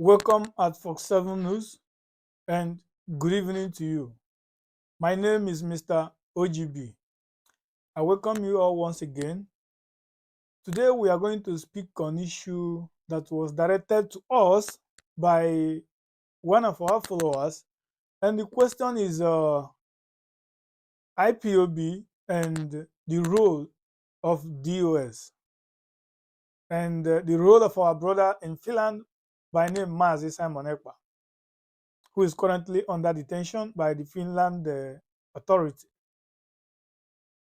Welcome at Fox 7 News and good evening to you. My name is Mr. O.G.B. I welcome you all once again. Today we are going to speak on issue that was directed to us by one of our followers, and the question is IPOB and the role of DOS and the role of our brother in Finland by name Mazi Simon Ekpa, who is currently under detention by the Finland authority.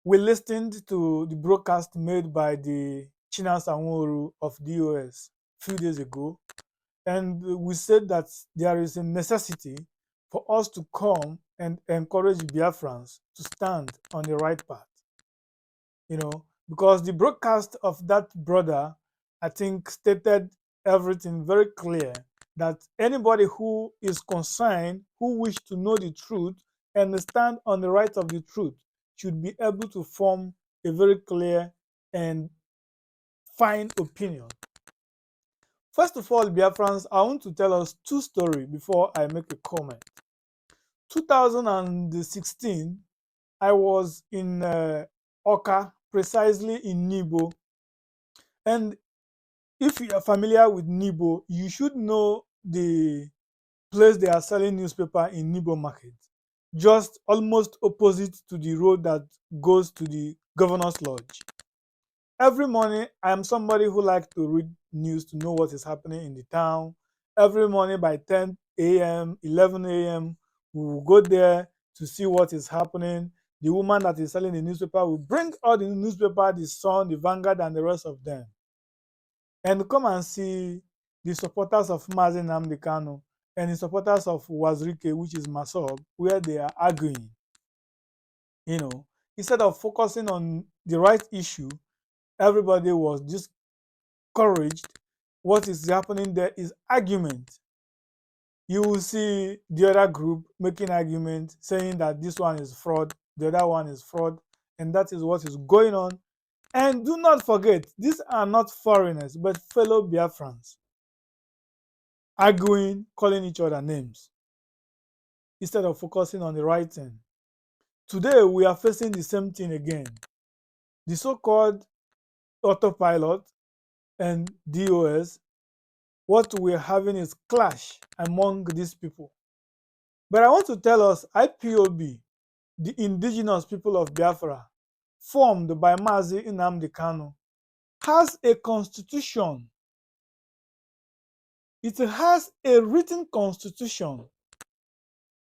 We listened to the broadcast made by the Chinas Anworu of DOS a few days ago, and we said that there is a necessity for us to come and encourage Biafrans to stand on the right path. Because the broadcast of that brother, I think, stated everything very clear that anybody who is concerned, who wish to know the truth and stand on the right of the truth, should be able to form a very clear and fine opinion. First of all, Biafrans, I want to tell us two stories before I make a comment. 2016, I was in Oka, precisely in Nibo. And if you are familiar with Nibo, you should know the place they are selling newspaper in Nibo Market, just almost opposite to the road that goes to the Governor's Lodge. Every morning, I am somebody who likes to read news to know what is happening in the town. Every morning by 10 a.m., 11 a.m., we will go there to see what is happening. The woman that is selling the newspaper will bring all the newspaper, the Sun, the Vanguard, and the rest of them, and come and see the supporters of Mazi Nnamdi Kanu and the supporters of Wazirike, which is Masob, where they are arguing. Instead of focusing on the right issue, everybody was discouraged. What is happening there is argument. You will see the other group making argument, saying that this one is fraud, the other one is fraud, and that is what is going on. And do not forget, these are not foreigners, but fellow Biafrans arguing, calling each other names, instead of focusing on the right thing. Today, we are facing the same thing again. The so-called autopilot and DOS, what we're having is clash among these people. But I want to tell us, IPOB, the indigenous people of Biafra, formed by Mazi Nnamdi Kanu, has a constitution. It has a written constitution.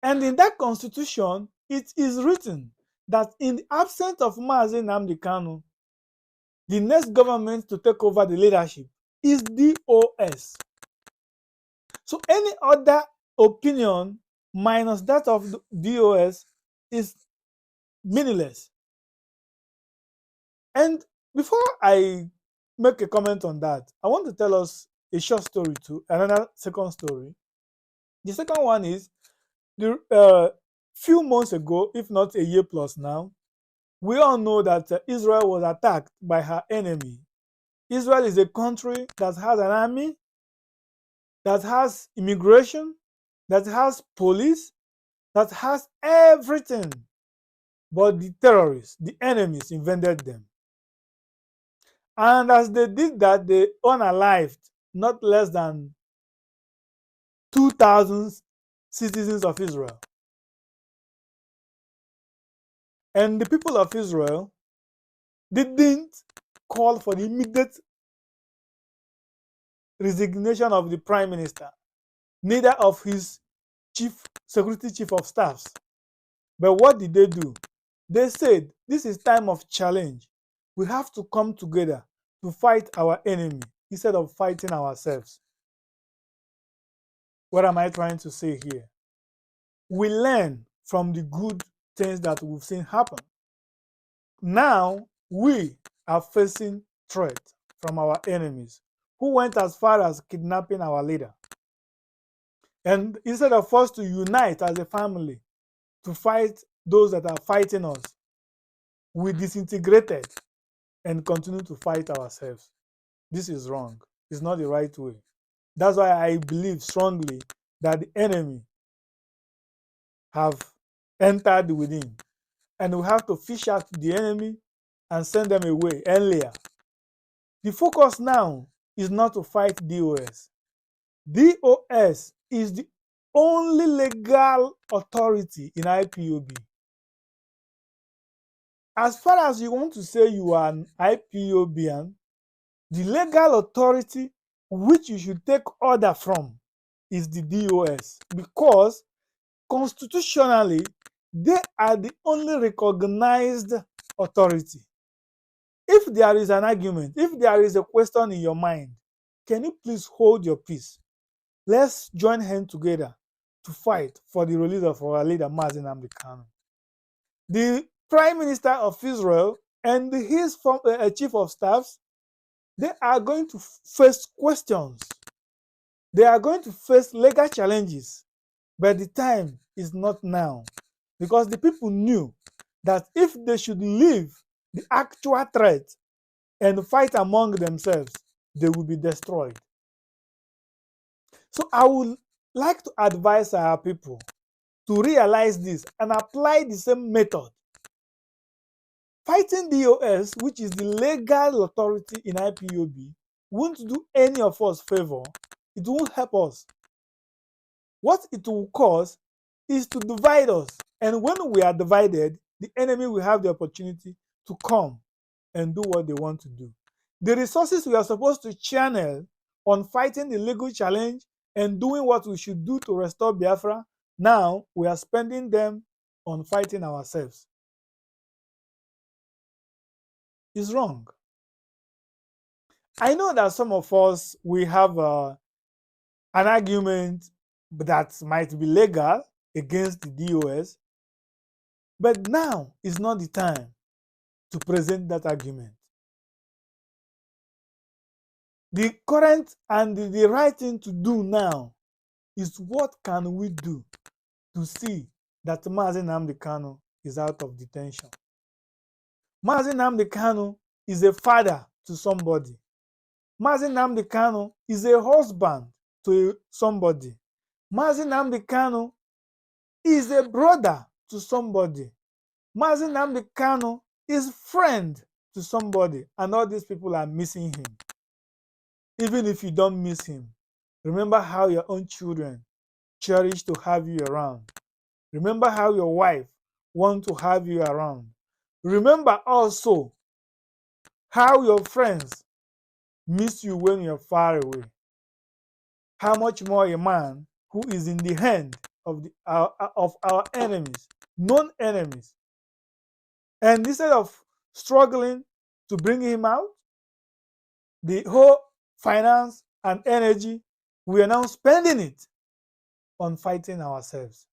And in that constitution, it is written that in the absence of Mazi Nnamdi Kanu, the next government to take over the leadership is DOS. So any other opinion minus that of the DOS is meaningless. And before I make a comment on that, I want to tell us a short story too, another second story. The second one is the few months ago, if not a year plus now, we all know that Israel was attacked by her enemy. Israel is a country that has an army, that has immigration, that has police, that has everything. But the terrorists, the enemies, invented them. And as they did that, they unalived not less than 2,000 citizens of Israel. And the people of Israel didn't call for the immediate resignation of the prime minister, neither of his security chief of staffs. But what did they do? They said, this is time of challenge. We have to come together to fight our enemy instead of fighting ourselves. What am I trying to say here? We learn from the good things that we've seen happen. Now we are facing threat from our enemies, who went as far as kidnapping our leader. And instead of us to unite as a family to fight those that are fighting us, we disintegrated and continue to fight ourselves. This is wrong. It's not the right way. That's why I believe strongly that the enemy have entered within, and we have to fish out the enemy and send them away earlier. The focus now is not to fight DOS. DOS is the only legal authority in IPOB. As far as you want to say you are an IPOBian, the legal authority which you should take order from is the DOS, because constitutionally they are the only recognized authority. If there is an argument, if there is a question in your mind, can you please hold your peace? Let's join hands together to fight for the release of our leader, Mazi Nnamdi Kanu. The Prime Minister of Israel and his chief of staffs, they are going to face questions. They are going to face legal challenges, but the time is not now, because the people knew that if they should leave the actual threat and fight among themselves, they will be destroyed. So I would like to advise our people to realize this and apply the same method. Fighting DOS, which is the legal authority in IPOB, won't do any of us favor. It won't help us. What it will cause is to divide us. And when we are divided, the enemy will have the opportunity to come and do what they want to do. The resources we are supposed to channel on fighting the legal challenge and doing what we should do to restore Biafra, now we are spending them on fighting ourselves. It's wrong. I know that some of us, we have an argument that might be legal against the DOS, but now is not the time to present that argument. The current and the right thing to do now is, what can we do to see that Mazi Nnamdi Kanu is out of detention? Mazi Nnamdi Kanu is a father to somebody. Mazi Nnamdi Kanu is a husband to somebody. Mazi Nnamdi Kanu is a brother to somebody. Mazi Nnamdi Kanu is friend to somebody, and all these people are missing him. Even if you don't miss him, remember how your own children cherish to have you around. Remember how your wife wants to have you around. Remember also how your friends miss you when you're far away. How much more a man who is in the hand of our enemies, known enemies. And instead of struggling to bring him out, the whole finance and energy, we are now spending it on fighting ourselves.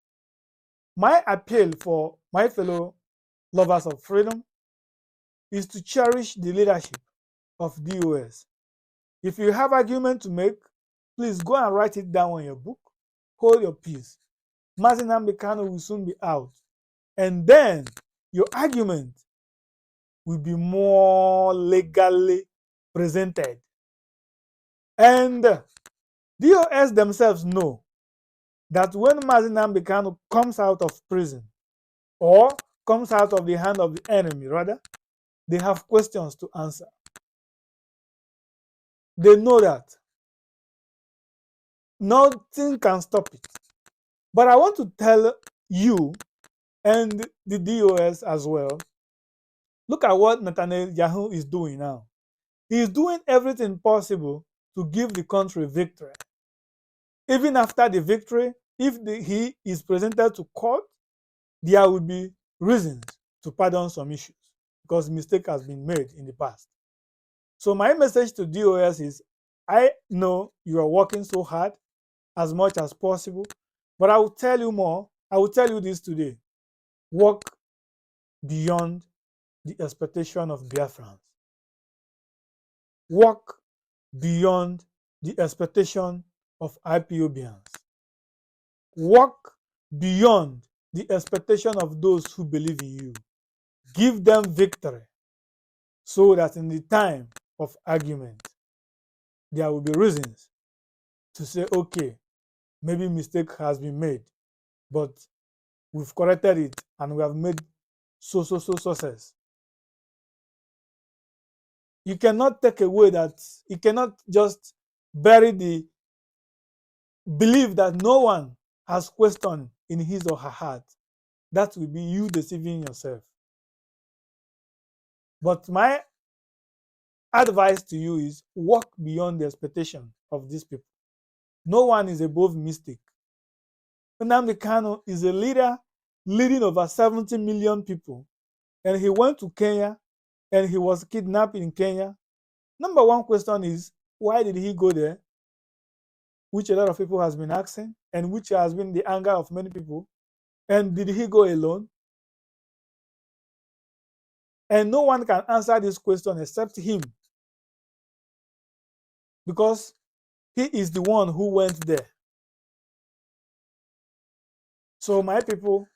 My appeal for my fellow lovers of freedom is to cherish the leadership of DOS. If you have argument to make, please go and write it down on your book. Hold your peace. Mazi Nnamdi Kanu will soon be out. And then your argument will be more legally presented. And DOS themselves know that when Mazi Nnamdi Kanu comes out of prison, or comes out of the hand of the enemy, rather, they have questions to answer. They know that nothing can stop it. But I want to tell you and the DOS as well, look at what Netanyahu is doing now. He is doing everything possible to give the country victory. Even after the victory, if he is presented to court, there will be reasons to pardon some issues, because mistake has been made in the past. So my message to DOS is, I know you are working so hard as much as possible, but I will tell you more. I will tell you this today. Work beyond the expectation of Biafrans. Work beyond the expectation of IPOBians. Work beyond the expectation of those who believe in you. Give them victory, so that in the time of argument, there will be reasons to say, okay, maybe mistake has been made, but we've corrected it and we have made so success. You cannot take away that, you cannot just bury the belief that no one has question in his or her heart. That will be you deceiving yourself. But my advice to you is walk beyond the expectation of these people. No one is above mistake. Nnamdi Kanu is a leader leading over 70 million people, and he went to Kenya and he was kidnapped in Kenya. Number one question is, why did he go there? Which a lot of people has been asking, and which has been the anger of many people. And did he go alone? And no one can answer this question except him, because he is the one who went there. So my people,